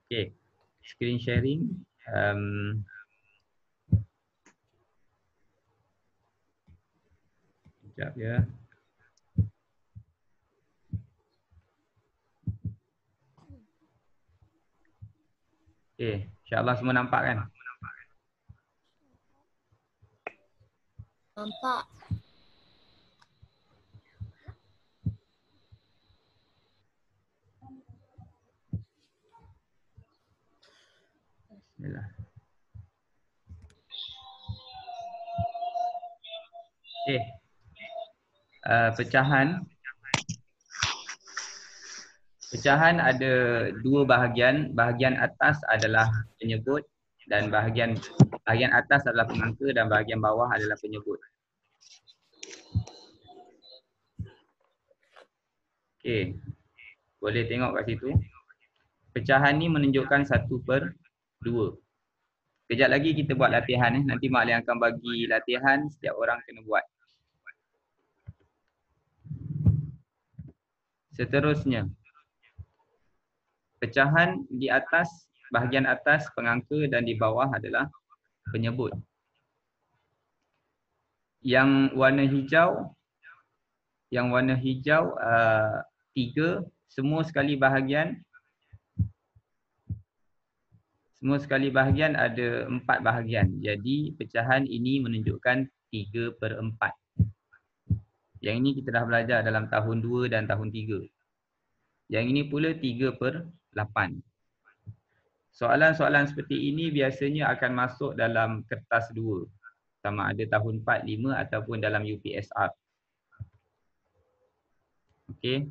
Okay, screen sharing. Sekejap ya. Okay, insyaAllah semua nampak kan? Nampak. Bismillah. Okay, pecahan. Pecahan ada dua bahagian. Bahagian atas adalah penyebut dan bahagian atas adalah pengangka dan bahagian bawah adalah penyebut. Okey. Boleh tengok kat situ. Pecahan ni menunjukkan 1/2. Kejap lagi kita buat latihan Nanti Mak Lian akan bagi latihan, setiap orang kena buat. Seterusnya. Pecahan di atas, bahagian atas pengangka dan di bawah adalah penyebut. Yang warna hijau 3, semua sekali bahagian ada 4 bahagian. Jadi pecahan ini menunjukkan 3/4. Yang ini kita dah belajar dalam tahun 2 dan tahun 3. Yang ini pula 3/8. Soalan-soalan seperti ini biasanya akan masuk dalam kertas 2. Sama ada tahun 4, 5 ataupun dalam UPSR. Okey.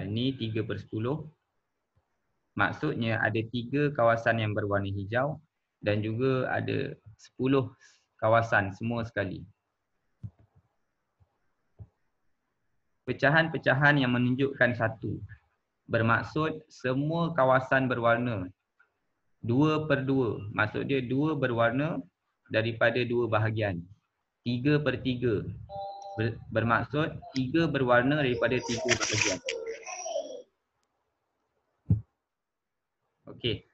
Ini 3/10. Maksudnya ada 3 kawasan yang berwarna hijau dan juga ada 10 kawasan semua sekali. Pecahan-pecahan yang menunjukkan 1 bermaksud semua kawasan berwarna 2/2. Maksud dia 2 berwarna daripada 2 bahagian. 3/3 bermaksud 3 berwarna daripada 3 bahagian. Okey.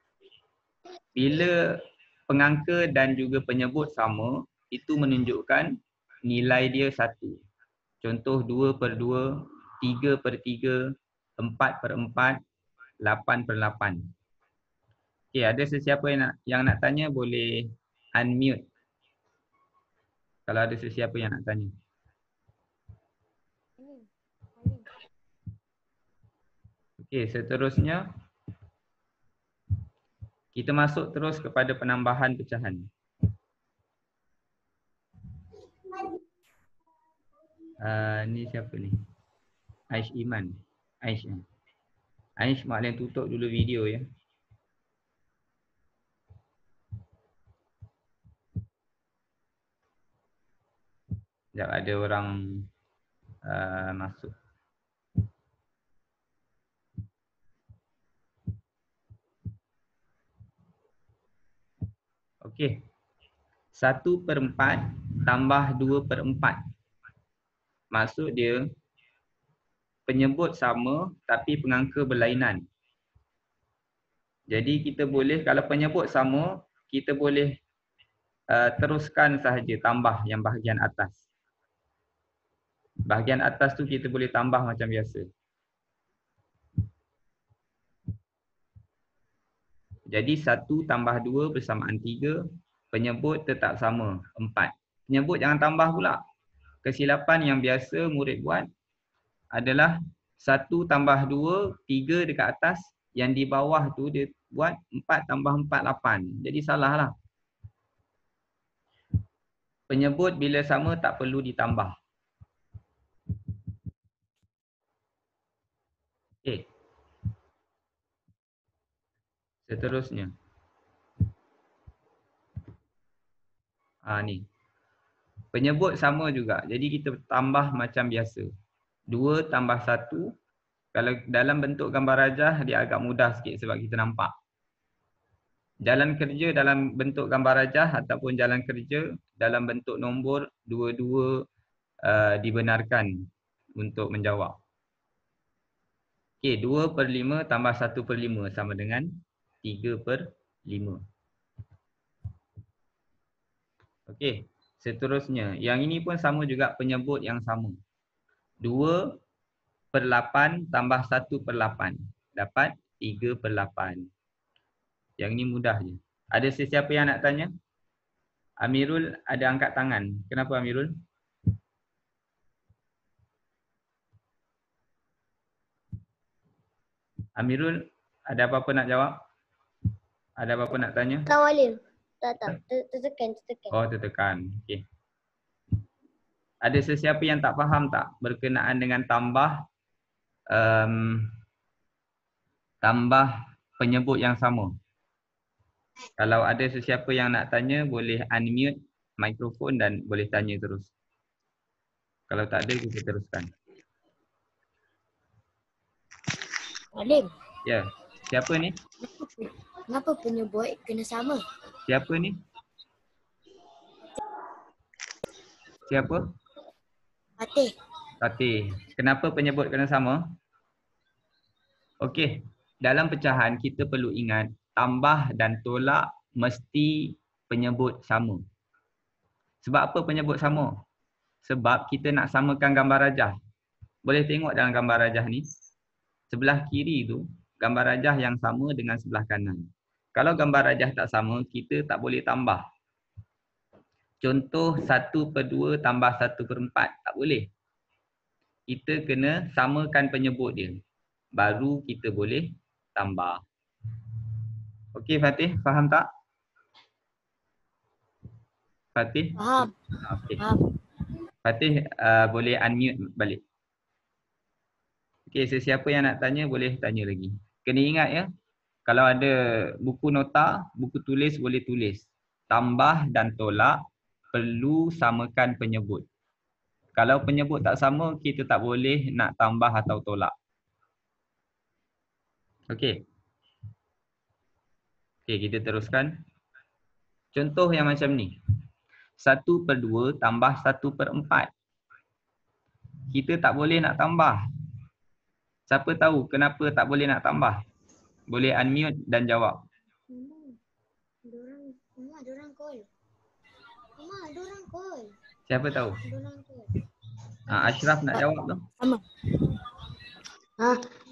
Bila pengangka dan juga penyebut sama, itu menunjukkan nilai dia 1. Contoh 2/2, 3/3, 4/4, 8/8. Okey, ada sesiapa yang nak tanya boleh unmute. Kalau ada sesiapa yang nak tanya. Okey, seterusnya kita masuk terus kepada penambahan pecahan. Ni siapa ni? Aish Iman. Aish, Mak Lian tutup dulu video ya. Sekejap ada orang masuk. Okey. 1/4 tambah 2/4. Maksud dia penyebut sama tapi pengangka berlainan. Jadi kita boleh, kalau penyebut sama, kita boleh teruskan sahaja tambah yang bahagian atas. Bahagian atas tu kita boleh tambah macam biasa. Jadi 1 tambah 2 bersamaan 3. Penyebut tetap sama, 4. Penyebut jangan tambah pula. Kesilapan yang biasa murid buat adalah 1 tambah 2, 3 dekat atas. Yang di bawah tu dia buat 4 tambah 4, 8. Jadi salah lah. Penyebut bila sama tak perlu ditambah. Okey. Seterusnya. Ni. Penyebut sama juga. Jadi kita tambah macam biasa. 2 tambah 1. Kalau dalam bentuk gambar rajah, dia agak mudah sikit sebab kita nampak. Jalan kerja dalam bentuk gambar rajah ataupun jalan kerja dalam bentuk nombor, dua-dua dibenarkan untuk menjawab. Okey, 2/5 tambah 1/5 sama dengan 3/5. Okey, seterusnya. Yang ini pun sama juga penyebut yang sama. 2/8 tambah 1/8. Dapat 3/8. Yang ini mudah je. Ada sesiapa yang nak tanya? Amirul ada angkat tangan. Kenapa Amirul? Amirul ada apa-apa nak jawab? Ada apa-apa nak tanya? Tahu Alim. Tak. Tertekan. Oh, tertekan. Okey. Ada sesiapa yang tak faham tak berkenaan dengan tambah penyebut yang sama? Kalau ada sesiapa yang nak tanya, boleh unmute mikrofon dan boleh tanya terus. Kalau tak ada, kita teruskan. Alim. Ya, siapa ni? Kenapa penyebut kena sama? Siapa ni? Siapa? Fatih. Fatih. Kenapa penyebut kena sama? Okey, dalam pecahan kita perlu ingat tambah dan tolak mesti penyebut sama. Sebab apa penyebut sama? Sebab kita nak samakan gambar rajah. Boleh tengok dalam gambar rajah ni. Sebelah kiri tu gambar rajah yang sama dengan sebelah kanan. Kalau gambar rajah tak sama, kita tak boleh tambah. Contoh 1/2 tambah 1/4. Tak boleh. Kita kena samakan penyebut dia. Baru kita boleh tambah. Okey Fatih, faham tak? Fatih? Faham. Okey. Faham. Fatih boleh unmute balik. Okey, sesiapa yang nak tanya boleh tanya lagi. Kena ingat ya, kalau ada buku nota, buku tulis boleh tulis. Tambah dan tolak perlu samakan penyebut. Kalau penyebut tak sama, kita tak boleh nak tambah atau tolak. Okey. Okey, kita teruskan. Contoh yang macam ni. 1/2 tambah 1/4. Kita tak boleh nak tambah. Siapa tahu kenapa tak boleh nak tambah? Boleh unmute dan jawab. Dorang call. Mama, dorang call. Siapa tahu? Dorang call. Ashraf nak jawab tu. Sama.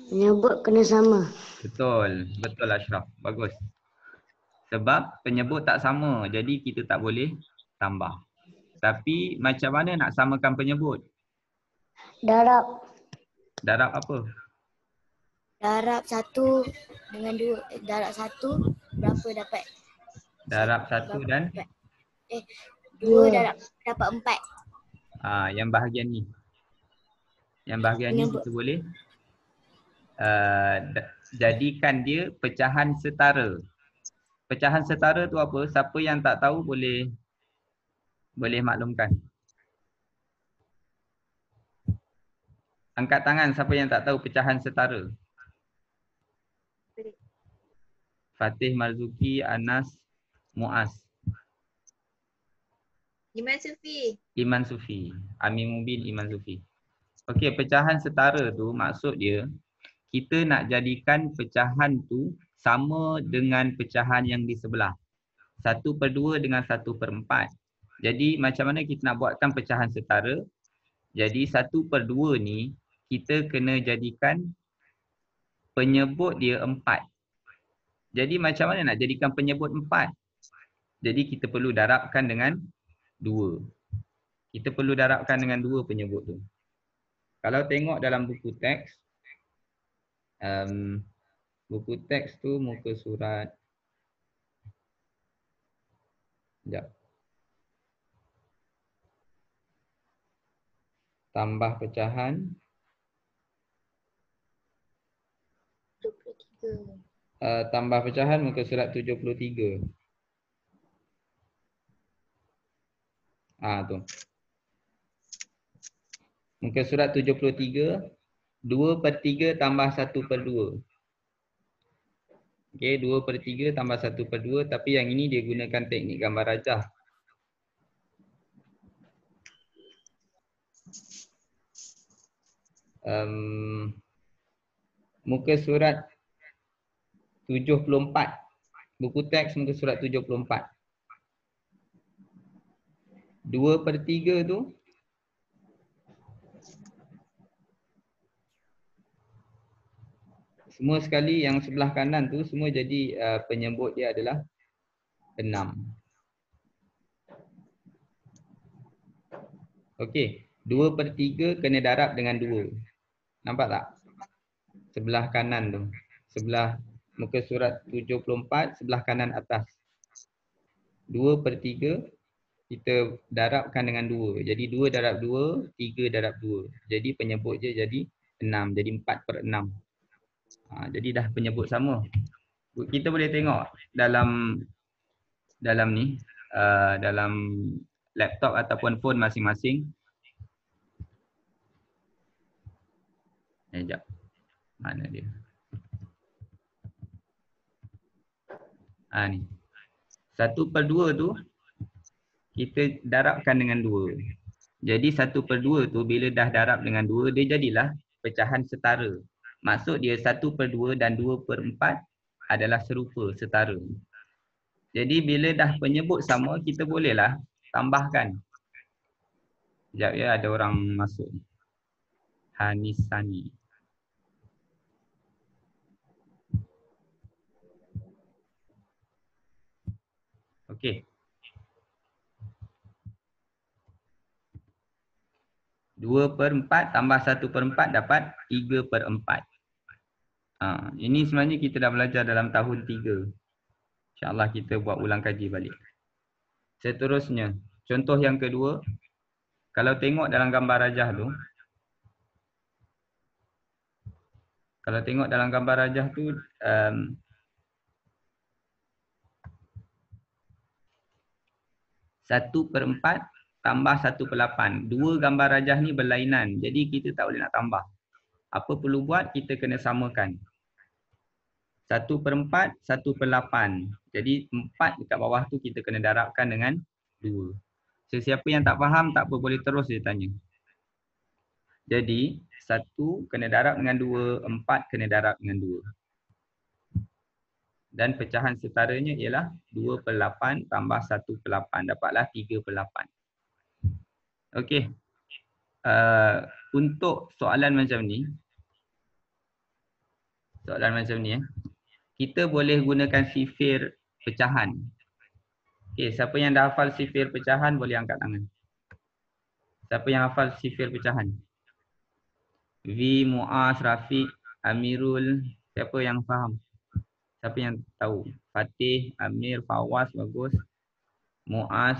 Penyebut kena sama. Betul. Betul Ashraf. Bagus. Sebab penyebut tak sama. Jadi kita tak boleh tambah. Tapi macam mana nak samakan penyebut? Darab. Darab apa? Darab 1 dengan 2. Darab 1 berapa dapat? Darab 1 dan? 2 darab dapat 4. Yang bahagian ni. Yang bahagian ni kita boleh jadikan dia pecahan setara. Pecahan setara tu apa? Siapa yang tak tahu boleh maklumkan. Angkat tangan siapa yang tak tahu pecahan setara. Fatih, Marzuki, Anas, Muaz. Iman Sufi. Iman Sufi. Amin Mubin, Iman Sufi. Okey, pecahan setara tu maksud dia kita nak jadikan pecahan tu sama dengan pecahan yang di sebelah. 1/2 dengan 1/4. Jadi macam mana kita nak buatkan pecahan setara? Jadi 1/2 ni kita kena jadikan penyebut dia 4. Jadi macam mana nak jadikan penyebut 4? Jadi kita perlu darabkan dengan 2. Kita perlu darabkan dengan 2 penyebut tu. Kalau tengok dalam buku teks, tu muka surat, sekejap. Tambah pecahan 23. Tambah pecahan muka surat 73. Tu. Muka surat 73, 2/3 tambah 1/2. Okey, 2/3 tambah 1/2, tapi yang ini dia gunakan teknik gambar rajah. muka surat 74. Buku teks muka surat 74. 2/3 tu semua sekali yang sebelah kanan tu semua jadi penyebut dia adalah 6. Okey, 2/3 kena darab dengan 2. Nampak tak? Sebelah kanan tu. Sebelah muka surat 74 sebelah kanan atas. 2/3 kita darabkan dengan 2. Jadi 2 darab 2, 3 darab 2. Jadi penyebut je jadi 6. Jadi 4/6. Jadi dah penyebut sama. Kita boleh tengok dalam ni, dalam laptop ataupun phone masing-masing. Sekejap. Mana dia? Ni. 1/2 tu kita darabkan dengan 2. Jadi 1/2 tu bila dah darab dengan 2, dia jadilah pecahan setara. Maksud dia 1/2 dan 2/4 adalah serupa, setara. Jadi bila dah penyebut sama, kita bolehlah tambahkan. Sekejap ya, ada orang masuk. Hanisani. Okey. 2/4 tambah 1/4 dapat 3/4. Ini sebenarnya kita dah belajar dalam tahun 3. InsyaAllah kita buat ulang kaji balik. Seterusnya, contoh yang kedua. Kalau tengok dalam gambar rajah tu. Kalau tengok dalam gambar rajah tu. 1/4 tambah 1/8. Dua gambar rajah ni berlainan. Jadi kita tak boleh nak tambah. Apa perlu buat? Kita kena samakan. 1/4, 1/8. Jadi 4 dekat bawah tu kita kena darabkan dengan 2. Sesiapa yang tak faham, tak apa, boleh terus dia tanya. Jadi 1 kena darab dengan 2, 4 kena darab dengan 2. Dan pecahan setaranya ialah 2/8 tambah 1/8. Dapatlah 3/8. Okey. Untuk soalan macam ni. Kita boleh gunakan sifir pecahan. Okey, siapa yang dah hafal sifir pecahan boleh angkat tangan. Siapa yang hafal sifir pecahan? V, Muaz, Rafiq, Amirul, siapa yang faham? Siapa yang tahu? Fatih, Amir, Fawaz, bagus. Muaz.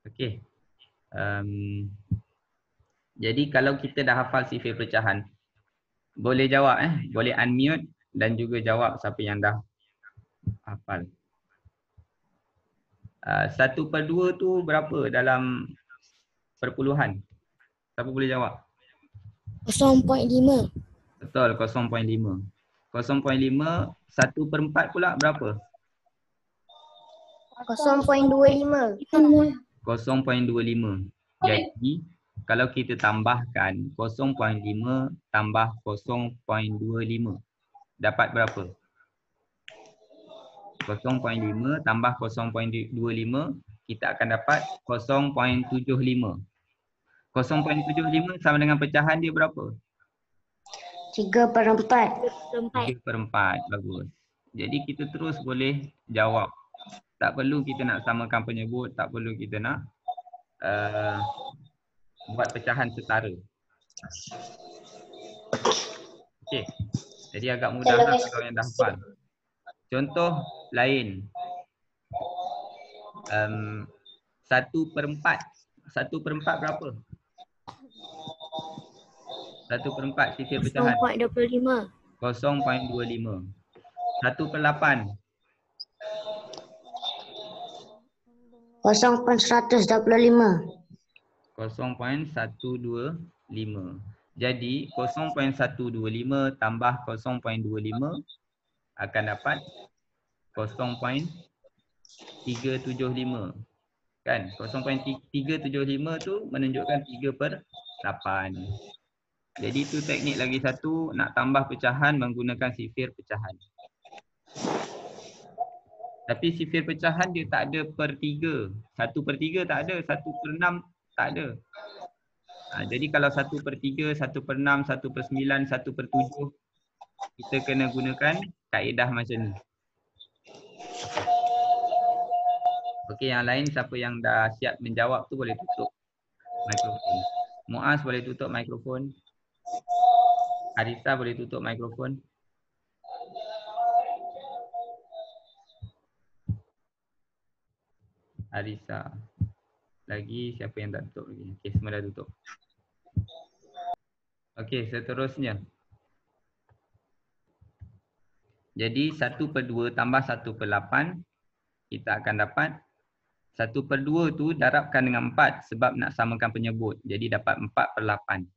Okey. Jadi kalau kita dah hafal sifir pecahan, boleh jawab boleh unmute dan juga jawab siapa yang dah hafal. 1/2 tu berapa dalam perpuluhan? Siapa boleh jawab? 0.5. Betul, 0.5. 0.5, 1/4 pula berapa? 0.25. 0.25. Jadi kalau kita tambahkan 0.5 tambah 0.25 dapat berapa? 0.5 tambah 0.25 kita akan dapat 0.75. 0.75 sama dengan pecahan dia berapa? 3/4. 3/4. Bagus. Jadi kita terus boleh jawab. Tak perlu kita nak samakan penyebut, tak perlu kita nak buat pecahan setara. Okey. Jadi agak mudahlah kalau yang dah hafal. Contoh lain. 1/4. 1/4 berapa? 1/4 sifir pecahan. 0.25. 0.25. 1/8. 0.125. 0.125. Jadi 0.125 tambah 0.25 akan dapat 0.375. Kan 0.375 tu menunjukkan 3/8. Jadi tu teknik lagi satu, nak tambah pecahan menggunakan sifir pecahan. Tapi sifir pecahan dia tak ada per 3. 1/3 tak ada, 1/6 tak ada. Jadi kalau 1/3, 1/6, 1/9, 1/7 kita kena gunakan kaedah macam ni. Okey, yang lain siapa yang dah siap menjawab tu boleh tutup mikrofon. Muaz boleh tutup mikrofon. Arisa boleh tutup mikrofon. Arisa. Lagi siapa yang tak tutup lagi? Okey, semua dah tutup. Okey, seterusnya. Jadi 1/2 tambah 1/8 kita akan dapat 1/2 tu darabkan dengan 4 sebab nak samakan penyebut. Jadi dapat 4/8.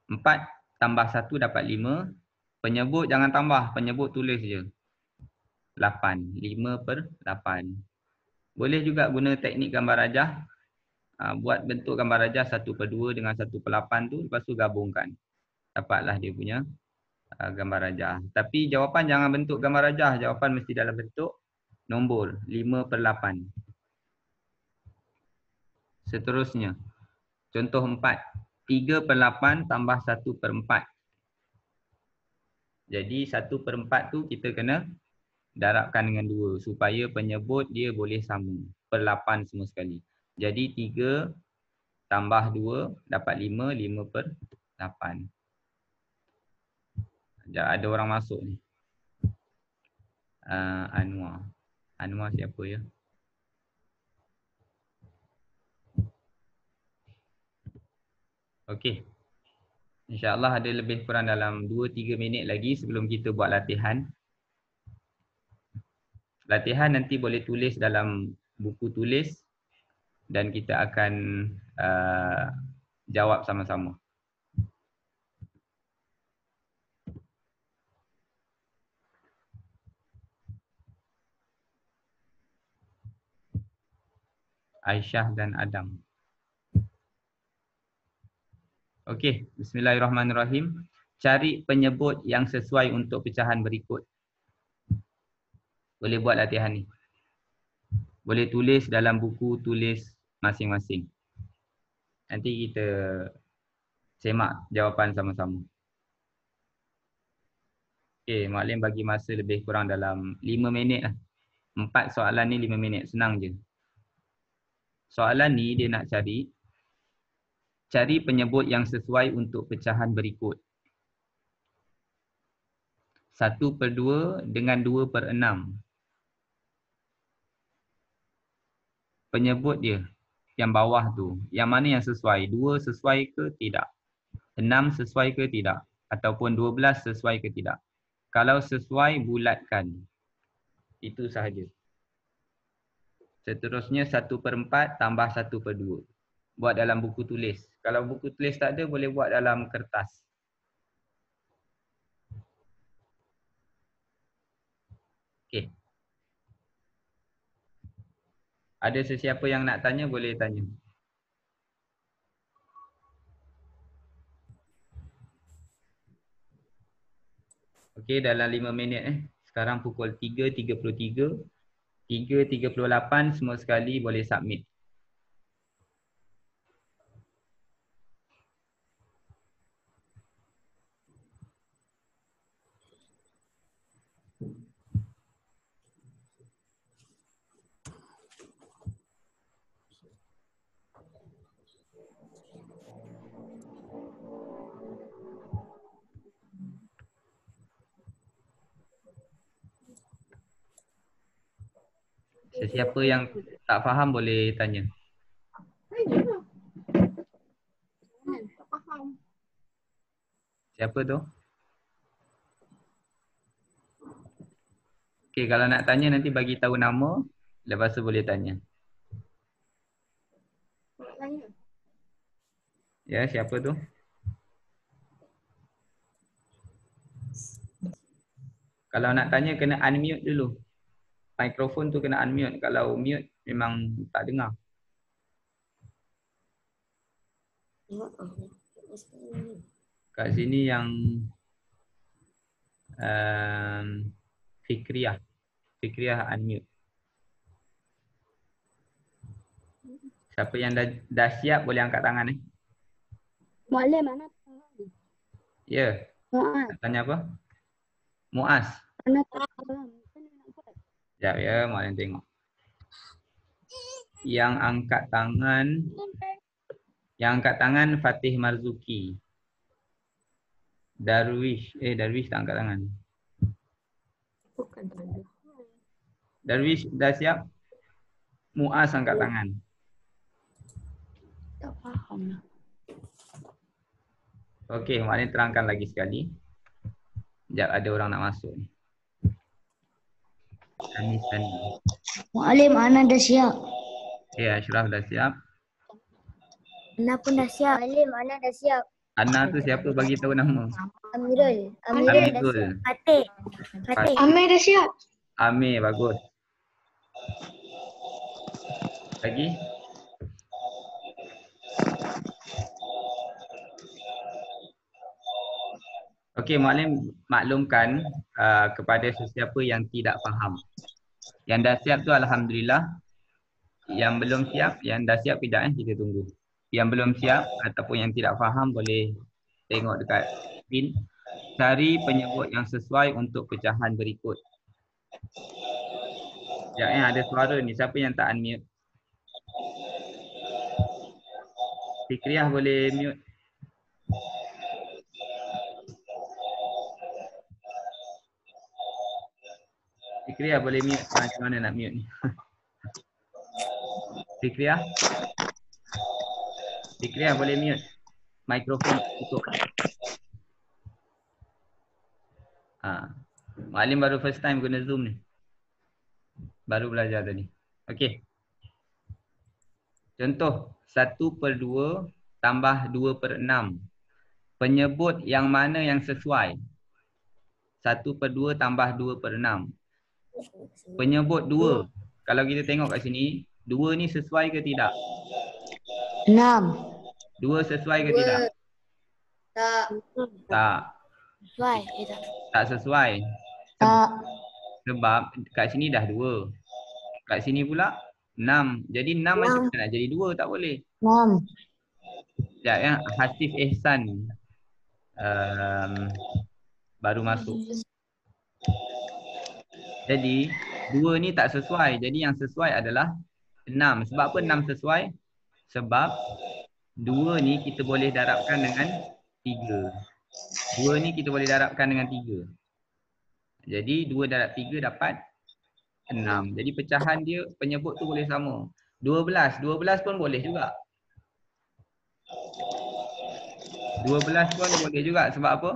4 tambah 1 dapat 5. Penyebut jangan tambah, penyebut tulis je. 8. 5/8. Boleh juga guna teknik gambar rajah. Buat bentuk gambar rajah 1/2 dengan 1/8 tu, lepas tu gabungkan. Dapatlah dia punya gambar rajah. Tapi jawapan jangan bentuk gambar rajah. Jawapan mesti dalam bentuk nombor 5/8. Seterusnya. Contoh 4. 3/8 tambah 1/4. Jadi 1/4 tu kita kena darabkan dengan 2 supaya penyebut dia boleh sama. Per 8 semua sekali. Jadi 3 tambah 2 dapat 5. 5/8. Sekejap, ada orang masuk ni. Anwar. Anwar siapa ya? Okey. InsyaAllah ada lebih kurang dalam 2-3 minit lagi sebelum kita buat latihan. Latihan nanti boleh tulis dalam buku tulis dan kita akan jawab sama-sama. Aisyah dan Adam. Okey, bismillahirrahmanirrahim. Cari penyebut yang sesuai untuk pecahan berikut. Boleh buat latihan ni. Boleh tulis dalam buku tulis masing-masing. Nanti kita semak jawapan sama-sama. Okey, Maklim bagi masa lebih kurang dalam 5 minit lah. 4 soalan ni 5 minit, senang je. Soalan ni dia nak cari penyebut yang sesuai untuk pecahan berikut. 1/2 dengan 2/6. Penyebut dia yang bawah tu, yang mana yang sesuai? 2 sesuai ke tidak? 6 sesuai ke tidak? Ataupun 12 sesuai ke tidak? Kalau sesuai, bulatkan. Itu sahaja. Seterusnya 1/4 tambah 1/2. Buat dalam buku tulis. Kalau buku tulis tak ada, boleh buat dalam kertas. Okey. Ada sesiapa yang nak tanya, boleh tanya. Okey, dalam 5 minit. Sekarang pukul 3.33. 3.38 semua sekali boleh submit. Sesiapa yang tak faham boleh tanya. Siapa tu? Okey, kalau nak tanya nanti bagi tahu nama, lepas tu boleh tanya. Ya, siapa tu? Kalau nak tanya kena unmute dulu. Mikrofon tu kena unmute. Kalau mute memang tak dengar. Kat sini yang Fikriah. Fikriah unmute. Siapa yang dah siap boleh angkat tangan ni. Maklim mana? Ya. Muaz. Nak tanya apa? Muaz. Mana tak faham. Sekejap ya, Maklim tengok. Yang angkat tangan Fatih Marzuki. Darwish tak angkat tangan. Bukan tanda. Darwish dah siap? Muaz angkat tangan. Tak faham. Okey, Maklim terangkan lagi sekali. Sekejap ada orang nak masuk ni. Sani. Maklim, Ana dah siap. Ya, Ashraf dah siap. Ana pun dah siap. Maklim, Ana dah siap. Ana tu siapa bagi tahu nama? Amirul. Amirul dah siap. Fatih. Fatih. Amir dah siap. Amir, bagus. Lagi? Okey, Maklim maklumkan kepada sesiapa yang tidak faham. Yang dah siap tu alhamdulillah. Yang belum siap, yang dah siap tidak kita tunggu. Yang belum siap ataupun yang tidak faham boleh tengok dekat screen. Cari penyebut yang sesuai untuk pecahan berikut. Ya, ada suara ni. Siapa yang tak unmute? Fikriah boleh mute. Fikriah boleh mute. Macam mana nak mute ni? Fikriah? Fikriah boleh mute. Mikrofon tutup. Maklim baru first time guna Zoom ni. Baru belajar tadi. Okey. Contoh 1/2 tambah 2/6. Penyebut yang mana yang sesuai? 1/2 tambah 2/6. Penyebut 2. Kalau kita tengok kat sini, 2 ni sesuai ke tidak? 6. 2 sesuai ke tidak? Tak. Tak. Sesuai. Tak sesuai. Tak. Sebab kat sini dah 2. Kat sini pula 6. Jadi 6 macam mana nak jadi 2? Tak boleh. 6. Sekejap ya. Hasif Ihsan baru masuk. Jadi 2 ni tak sesuai. Jadi yang sesuai adalah 6. Sebab apa 6 sesuai? Sebab 2 ni kita boleh darabkan dengan 3. 2 ni kita boleh darabkan dengan 3. Jadi 2 darab 3 dapat 6. Jadi pecahan dia penyebut tu boleh sama. 12 pun boleh juga. 12 pun boleh juga. Sebab apa?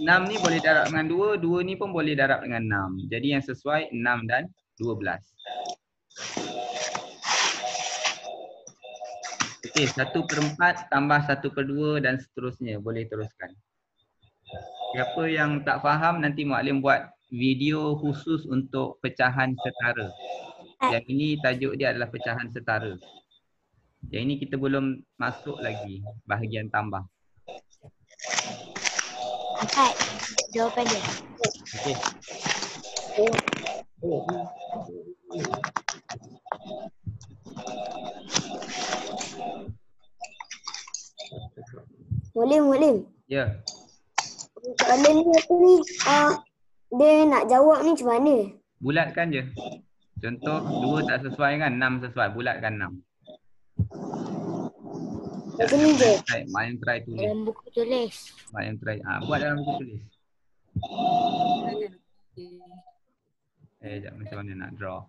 6 ni boleh darab dengan 2. 2 ni pun boleh darab dengan 6. Jadi yang sesuai 6 dan 12. Okey, 1/4 tambah 1/2 dan seterusnya. Boleh teruskan. Siapa yang tak faham nanti Maklim buat video khusus untuk pecahan setara. Yang ini tajuk dia adalah pecahan setara. Yang ini kita belum masuk lagi bahagian tambah. Empat. Jawapan dia. Okey. Maklim. Ya. Soalan ni apa ni? Dia nak jawab ni macam mana? Bulatkan je. Contoh 2 tak sesuai kan, 6 sesuai. Bulatkan 6. Macam ni je. Main try tulis. Dalam buku tulis. Main try. Buat dalam buku tulis. Sekejap macam mana nak draw.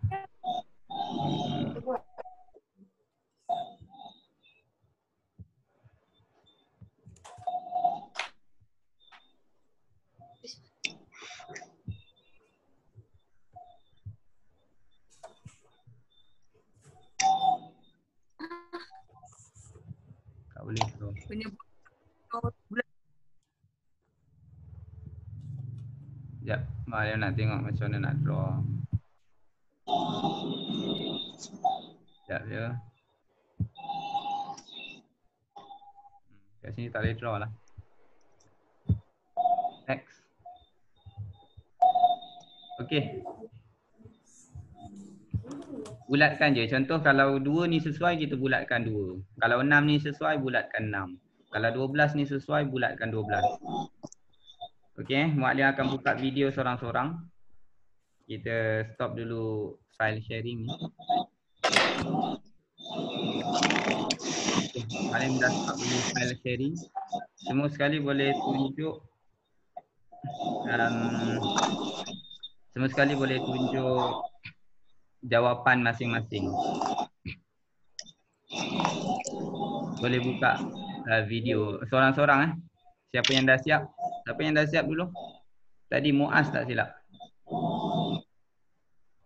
Tak boleh draw. Sekejap. Mariam nak tengok macam mana nak draw. Sekejap je. Kat sini tak boleh draw lah. Next. Okey. Bulatkan je. Contoh kalau 2 ni sesuai, kita bulatkan 2. Kalau 6 ni sesuai, bulatkan 6. Kalau 12 ni sesuai, bulatkan 12. Okey, Mualim akan buka video sorang-sorang. Kita stop dulu file sharing ni. Okay, Mualim dah stop dulu file sharing. Semua sekali boleh tunjuk semua sekali boleh tunjuk jawapan masing-masing. Boleh buka video sorang-sorang. Siapa yang dah siap? Siapa yang dah siap dulu? Tadi Muaz tak silap.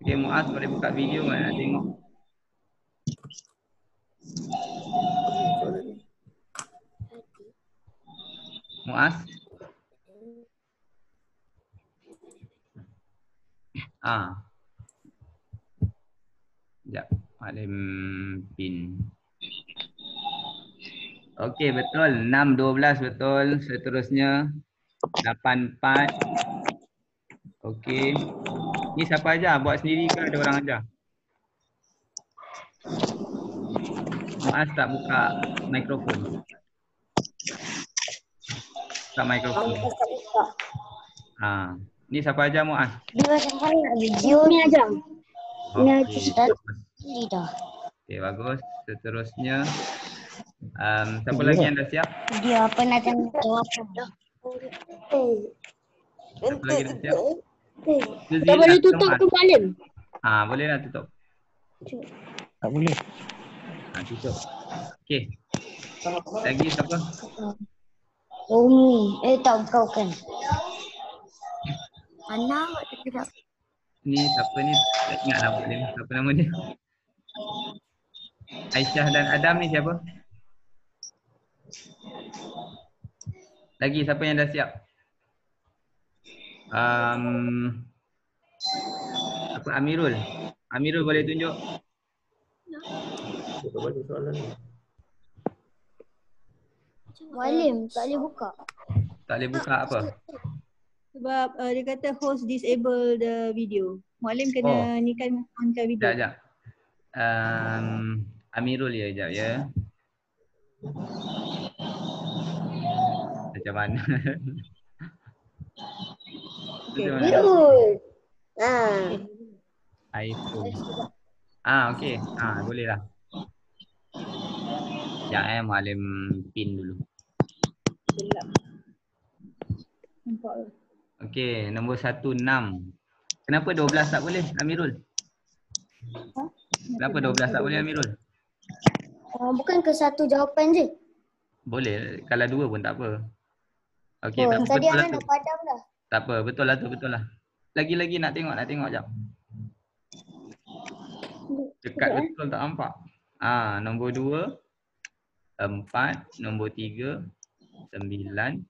Okey, Muaz boleh buka video mana nak tengok. Muaz? Sekejap, Mualim pin. Okey, betul. 6, 12 betul. Seterusnya 8, 4. Okey. Ni siapa ajar? Buat sendiri ke ada orang ajar? Muaz tak buka mikrofon. Buka mikrofon. Ni siapa ajar Muaz? Dia macam mana nak video ni aja. Ni aja start dah. Okey, bagus. Seterusnya siapa lagi yang dah siap? Dia apa nak jawapan dah. Siapa lagi dah siap? Kita boleh tutup ke Mualim? Bolehlah tutup. Tak boleh. Tutup. Okey. Lagi siapa? Tak kau kan. Mana tidak. Ni siapa ni? Tak ingat nama dia. Siapa nama dia? Aisyah dan Adam ni siapa? Lagi siapa yang dah siap? Apa Amirul? Amirul boleh tunjuk? Mualim tak boleh buka. Tak boleh buka apa? Sebab dia kata host disable the video. Mualim kena ni kan onkan video. Sekejap. Amirul ya, sekejap ya. Macam mana? Okay. Amirul. iPhone. Okey. Boleh lah. Sekejap Mualim pin dulu. Nampak lah. Okey, nombor 1, 6. Kenapa 12 tak boleh Amirul? Kenapa 12 tak boleh Amirul? Bukan ke satu jawapan je. Boleh, kalau 2 pun tak apa. Okey, tak apa, Tadi betul lah Ana tu. dah padam dah. Tak apa, betul lah tu, betul lah. Lagi-lagi nak tengok jap. Dekat betul tak nampak. Nombor 2, 4, nombor 3, 9,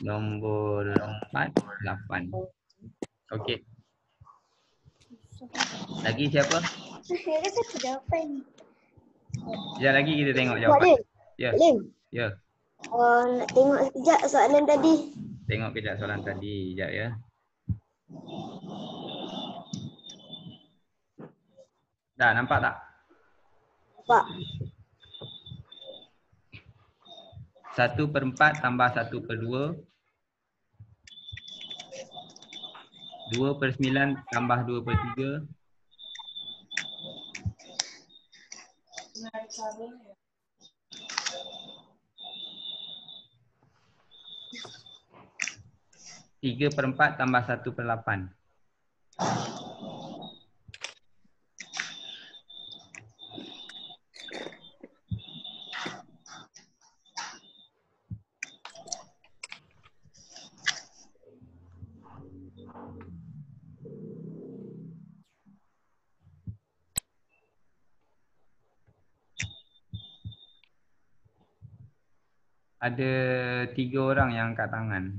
nombor 4, 8. Okey. Lagi siapa? Dia kata satu jawapan. Sekejap lagi kita tengok jawapan. Mualim. Ya. Mualim. Ya. Nak tengok sekejap soalan tadi. Tengok kejap soalan tadi. Sekejap ya. Dah nampak tak? Nampak. 1/4 tambah 1/2. 2/9 tambah 2/3. 3/4 tambah 1/8. Ada 3 orang yang angkat tangan.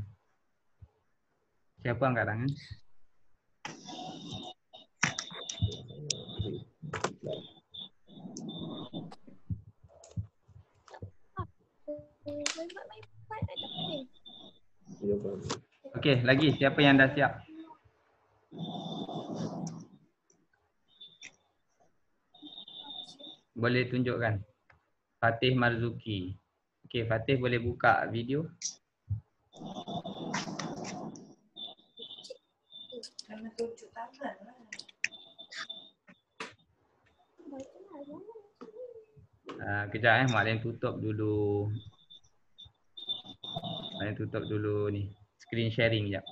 Siapa angkat tangan? Okey, lagi siapa yang dah siap? Boleh tunjukkan. Fatih Marzuki. Okey, Fatih boleh buka video. Kejap Mak Lim tutup dulu. Mak Lim tutup dulu ni. Screen sharing jap.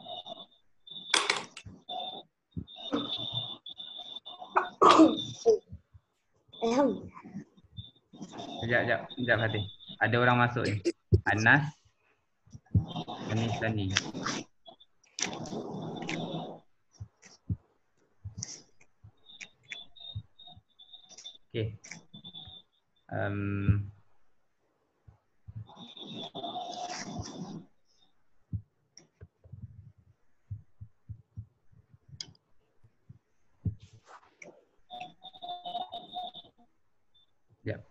Sekejap Fatih. Ada orang masuk ni. Anas. Anisani. Okey. Sekejap.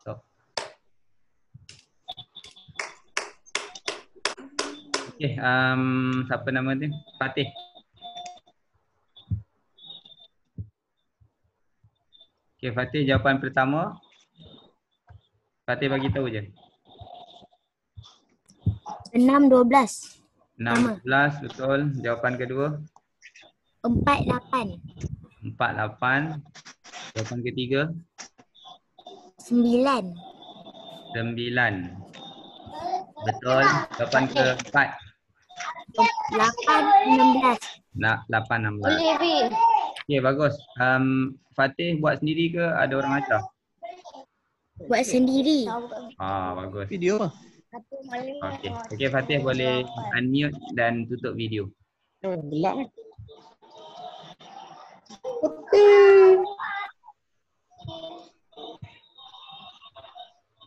Stop. Okey, siapa nama dia? Fatih. Okey, Fatih jawapan pertama. Fatih bagi tahu je. 6, 12. 6, 11 betul. Jawapan kedua. 4, 8. 4, 8. Jawapan ketiga. 9. 9. Betul. Jawapan keempat. 8, 16. 8, 16. Okey, bagus. Fatih buat sendiri ke ada orang ajar? Buat sendiri. Bagus. Video apa? Okey. Okey, Fatih boleh unmute dan tutup video. Gelap ni.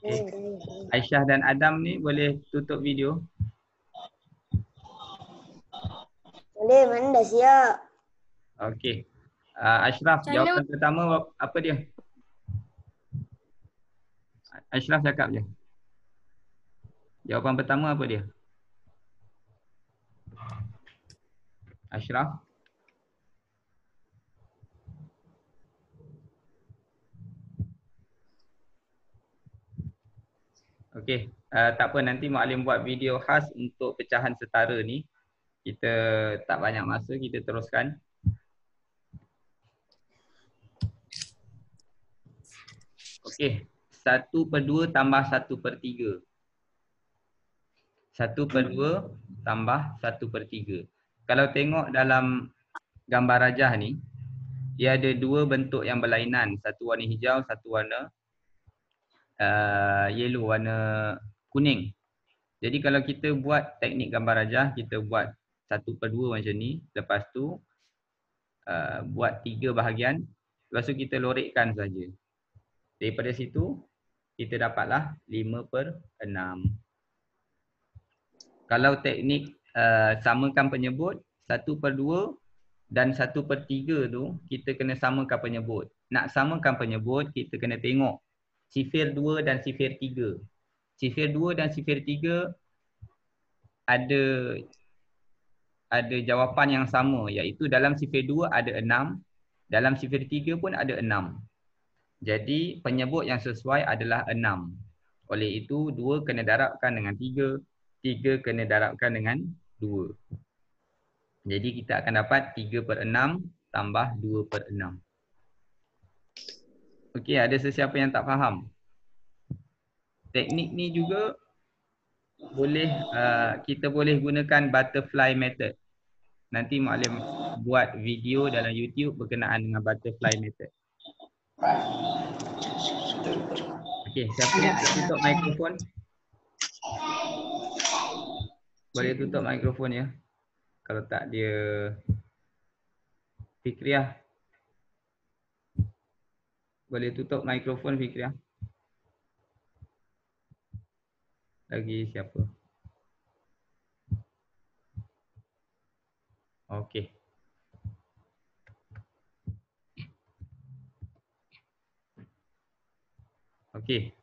Okay. Aisyah dan Adam ni boleh tutup video. Boleh, mana dah siap. Okey. Ashraf, jawapan pertama apa dia? Ashraf cakap je. Jawapan pertama apa dia? Ashraf? Okey, tak apa, nanti Maklim buat video khas untuk pecahan setara ni. Kita tak banyak masa, kita teruskan. Okey, 1/2 tambah 1/3. 1/2 tambah 1/3. Kalau tengok dalam gambar rajah ni, dia ada dua bentuk yang berlainan. Satu warna hijau, satu warna yellow, warna kuning. Jadi kalau kita buat teknik gambar rajah, kita buat 1/2 macam ni. Lepas tu buat 3 bahagian. Lepas tu kita lorekkan saja. Daripada situ kita dapatlah 5/6. Kalau teknik samakan penyebut, 1/2 dan 1/3 tu kita kena samakan penyebut. Nak samakan penyebut, kita kena tengok sifir 2 dan sifir 3. Sifir 2 dan sifir 3 ada jawapan yang sama, iaitu dalam sifir 2 ada 6, dalam sifir 3 pun ada 6. Jadi penyebut yang sesuai adalah 6. Oleh itu 2 kena darabkan dengan 3, 3 kena darabkan dengan 2. Jadi kita akan dapat 3/6 tambah 2/6. Okey, ada sesiapa yang tak faham? Teknik ni juga boleh kita boleh gunakan butterfly method. Nanti Maklim buat video dalam YouTube berkenaan dengan butterfly method. Okey, siapa yang tak tutup mikrofon? Boleh tutup mikrofon ya. Kalau tak dia Fikriah. Boleh tutup mikrofon Fikriah. Lagi siapa? Okey. Okey,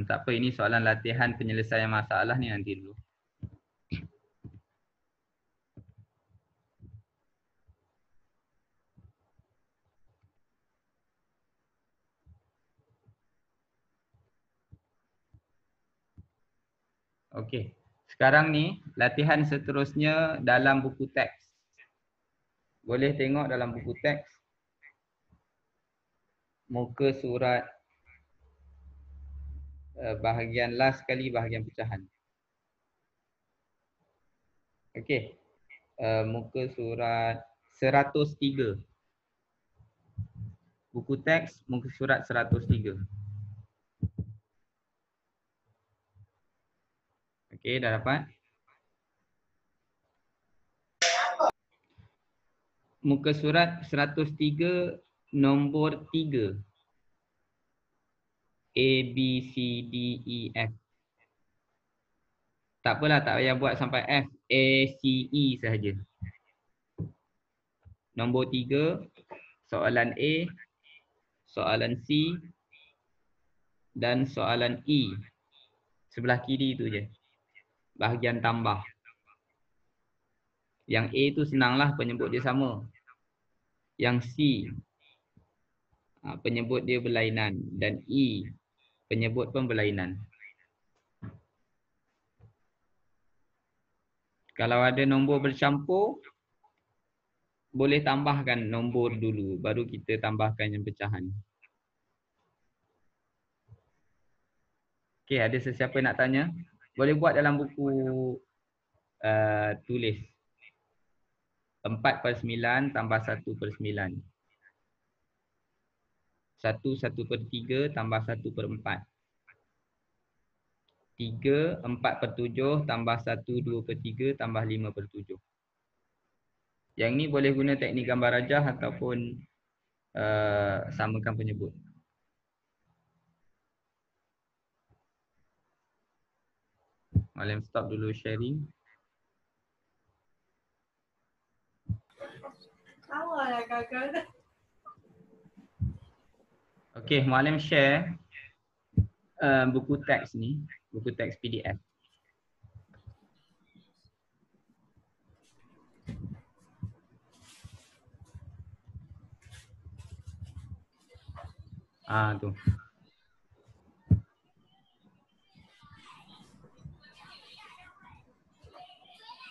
tak apa, ini soalan latihan penyelesaian masalah ni nanti dulu. Okey, sekarang ni latihan seterusnya dalam buku teks. Boleh tengok dalam buku teks muka surat bahagian last sekali, bahagian pecahan. Okey, muka surat 103. Buku teks muka surat 103. Okey, dah dapat? Muka surat 103 nombor 3. A, B, C, D, E, F. Tak apalah, tak payah buat sampai F. A, C, E sahaja. Nombor 3, soalan A, soalan C dan soalan E. Sebelah kiri tu je. Bahagian tambah. Yang A tu senanglah, penyebut dia sama. Yang C, penyebut dia berlainan. Dan E, penyebut pun berlainan. Kalau ada nombor bercampur, boleh tambahkan nombor dulu, baru kita tambahkan yang pecahan. Okey, ada sesiapa nak tanya? Boleh buat dalam buku tulis. 4/9 tambah 1/9. 1/3 tambah 1/4. 3 4/7 tambah 1 2/3 tambah 5/7. Yang ni boleh guna teknik gambar rajah ataupun samakan penyebut. Malam stop dulu sharing. Okey, Muallim share buku teks ni, buku teks PDF. Tu.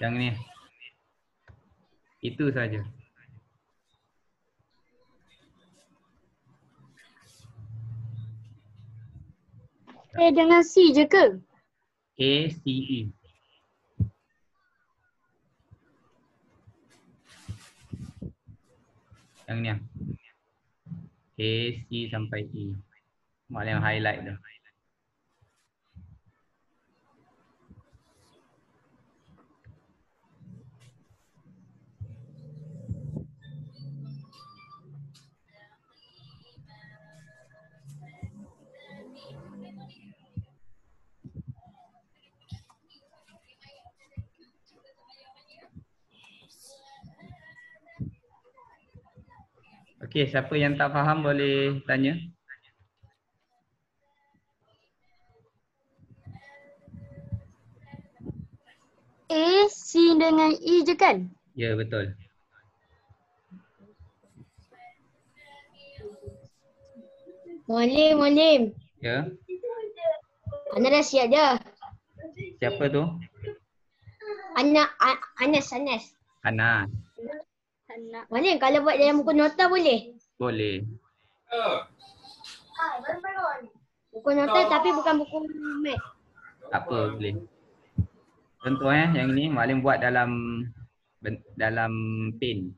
Yang ni. Itu saja. A dengan C je ke? A, C, E. Yang ni. A, C sampai E. Muallim highlight tu. Okey, siapa yang tak faham boleh tanya. A, C dengan E je kan? Ya, betul. Muallim. Ya. Ana dah siap dah. Siapa tu? Anas. Anas. Muallim, kalau buat dalam buku nota boleh? Boleh. Buku nota tapi bukan buku mat. Tak apa, boleh. Contoh yang ini Muallim buat dalam pen.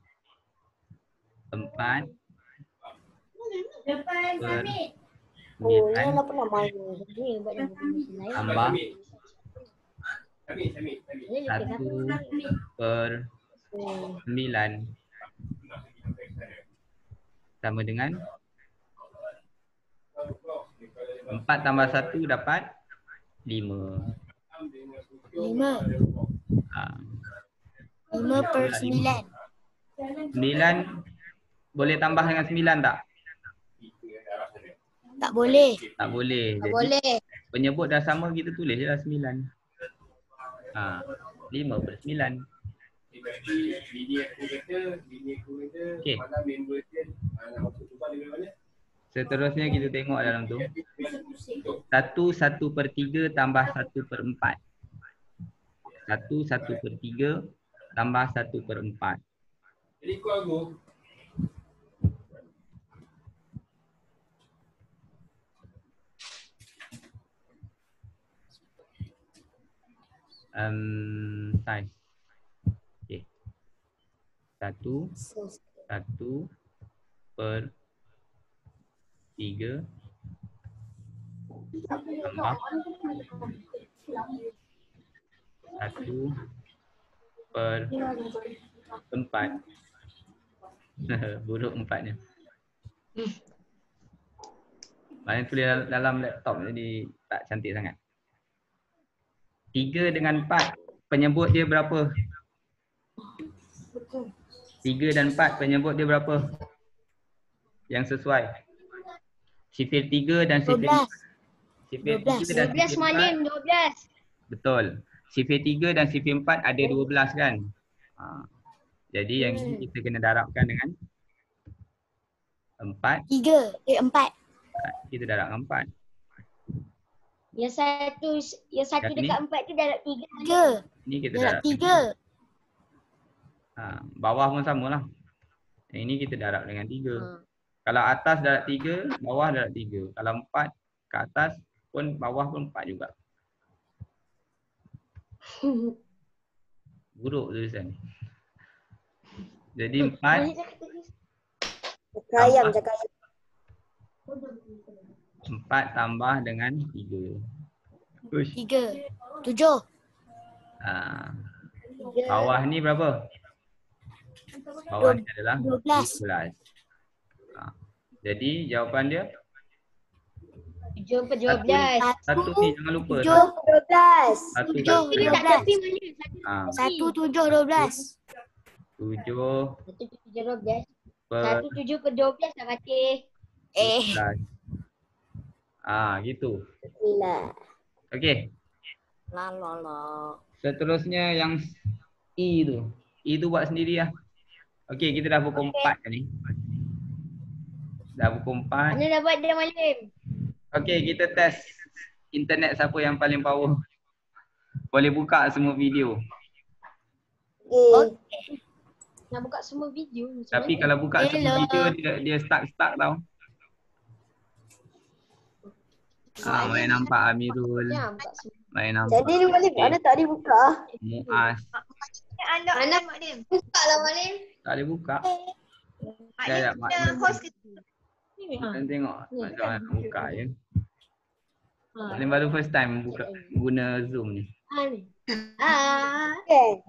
4 Oh, saya dah pernah main ni buat dalam buku lain. tambah Ni lebih 1/9 sama dengan 4 tambah 1 dapat 5. 5/9. 9 boleh tambah dengan 9 tak? Tak boleh. Tak boleh. Tak Jadi boleh. penyebut dah sama, kita tulis je lah 9. 5/9. Okey. Seterusnya kita tengok dalam tu. 1/1/3 tambah 1/4. 1/1/3 tambah 1/4. Size. Okey. 1/3 tambah 1/4. Buruk 4-nya. Mana tulis dalam laptop jadi tak cantik sangat. 3 dengan 4 penyebut dia berapa? 3 dan 4 penyebut dia berapa? Yang sesuai. Sifir 3 dan sifir 4. Sifir 3 dan 12 sifir 4. Malim, 12. Betul. Sifir 3 dan sifir 4 ada 12 kan? Jadi yang ini kita kena darabkan dengan 4. 4. Kita darabkan 4. Yang satu Yang dekat 4 tu darab 3. Ini kita Darab darab 3. Bawah pun samalah. Yang ini kita darab dengan 3. Kalau atas darab 3, bawah darab 3. Kalau 4 ke atas pun bawah pun 4 juga. Buruk tulisan. Jadi 4 4 tambah dengan 3. 3. 7. Bawah ni berapa? Bawah ni adalah 12. Jadi jawapan dia 7/12. satu ni jangan lupa. 7/12. Satu 7/12. 1/7/12. 7 1/7/12. per 1/7/12 lah Fatih. 12. Gitu. Okey. Seterusnya yang E tu. E tu buat sendiri lah. Okey, kita dah pukul 4 kan ni. Dah pukul 4. Mana dah buat dia Malim? Okey, kita test internet siapa yang paling power. Boleh buka semua video. Nak buka semua video. Tapi kalau buka semua video dia stuck tau. Main nampak Amirul. Main nampak. Jadi ni Malim, ada tak dibuka? Muaz. Anak Malim. Buka lah Malim. Tak boleh buka. Host Kita tengok macam mana nak buka je. Paling baru first time buka guna Zoom ni. Okay.